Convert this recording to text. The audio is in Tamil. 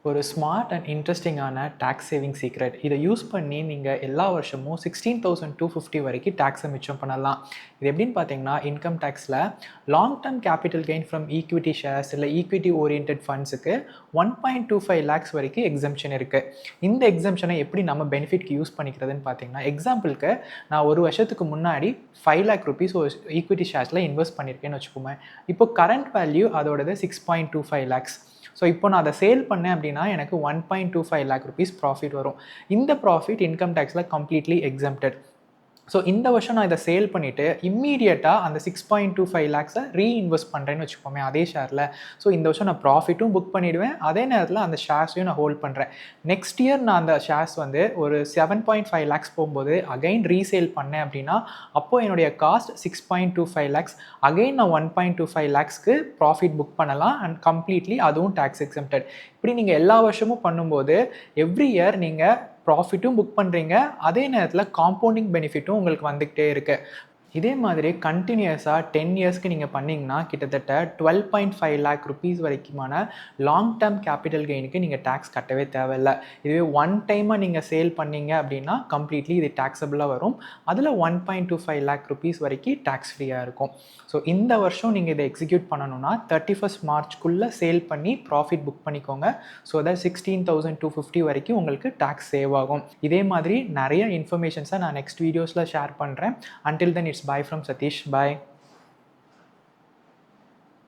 ஒரு ஸ்மார்ட் அண்ட் இன்ட்ரெஸ்டிங்கான டேக்ஸ் சேவிங் சீக்ரெட். இதை யூஸ் பண்ணி நீங்கள் எல்லா வருஷமும் 16,250 வரைக்கும் டேக்ஸை மிச்சம் பண்ணலாம். இது எப்படின்னு பார்த்தீங்கன்னா, இன்கம் டேக்ஸில் long term capital gain from equity shares இல்லை ஈக்விட்டி ஓரியன்ட் ஃபண்ட்ஸுக்கு 1.25 லேக்ஸ் வரைக்கும் எக்ஸம்ஷன் இருக்குது. இந்த எக்ஸம்ஷனை எப்படி நம்ம பெனிஃபிட்க்கு யூஸ் பண்ணிக்கிறதுன்னு பார்த்தீங்கன்னா, எக்ஸாம்பிளுக்கு நான் ஒரு வருஷத்துக்கு முன்னாடி 5 லேக் ருபீஸ் ஒரு ஈக்விட்டி ஷேர்ஸில் இன்வெஸ்ட் பண்ணியிருக்கேன்னு வச்சுக்கோங்க. இப்போ கரண்ட் வேல்யூ அதோடது 6.25 லேக்ஸ். ஸோ இப்போ நான் அதை சேல் பண்ணேன் அப்படின்னா எனக்கு 1.25 லேக் ருபீஸ் ப்ராஃபிட் வரும். இந்த ப்ராஃபிட் இன்கம் டேக்ஸில் கம்ப்ளீட்லி எக்ஸம்ப்டட். ஸோ இந்த வருஷம் நான் இதை சேல் பண்ணிவிட்டு இம்மீடியட்டாக அந்த 6.25 லேக்ஸை ரீஇன்வெஸ்ட் பண்ணுறேன்னு வச்சுக்கோமே அதே ஷேரில். ஸோ இந்த வருஷம் நான் ப்ராஃபிட்டும் புக் பண்ணிவிடுவேன், அதே நேரத்தில் அந்த ஷேர்ஸையும் நான் ஹோல்ட் பண்ணுறேன். நெக்ஸ்ட் இயர் நான் அந்த ஷேர்ஸ் வந்து ஒரு 7.5 லேக்ஸ் போகும்போது அகைன் ரீசேல் பண்ணேன் அப்படின்னா அப்போது என்னுடைய காஸ்ட் 6.25 லேக்ஸ். அகைன் நான் 1.25 லேக்ஸ்க்கு ப்ராஃபிட் புக் பண்ணலாம் அண்ட் கம்ப்ளீட்லி அதுவும் டேக்ஸ் எக்ஸம்ப்டட். இப்படி நீங்கள் எல்லா வருஷமும் பண்ணும்போது எவ்ரி இயர் நீங்கள் ப்ராஃபிட்டும் புக் பண்ணுறீங்க, அதே நேரத்தில் காம்பவுண்டிங் பெனிஃபிட்டும் உங்களுக்கு வந்துக்கிட்டே இருக்குது. இதே மாதிரி கண்டினியூஸாக 10 இயர்ஸ்க்கு நீங்கள் பண்ணிங்கன்னா கிட்டத்தட்ட 12.5 லேக் ருபீஸ் வரைக்குமான லாங் டேர்ம் கேபிட்டல் கெயினுக்கு நீங்கள் டேக்ஸ் கட்டவே தேவையில்லை. இதுவே ஒன் டைமாக நீங்கள் சேல் பண்ணீங்க அப்படின்னா கம்ப்ளீட்லி இது டேக்ஸபிளாக வரும். அதில் 1.25 லேக் ருபீஸ் வரைக்கும் டேக்ஸ் ஃப்ரீயாக இருக்கும். ஸோ இந்த வருஷம் நீங்கள் இதை எக்ஸிக்யூட் பண்ணணும்னா 31 மார்ச்க்குள்ளே சேல் பண்ணி ப்ராஃபிட் புக் பண்ணிக்கோங்க. ஸோ தட் 16,250 வரைக்கும் உங்களுக்கு டேக்ஸ் சேவ் ஆகும். இதே மாதிரி நிறைய இன்ஃபர்மேஷன்ஸை நான் நெக்ஸ்ட் வீடியோஸில் ஷேர் பண்ணுறேன். Until then, it's bye from Satish. Bye.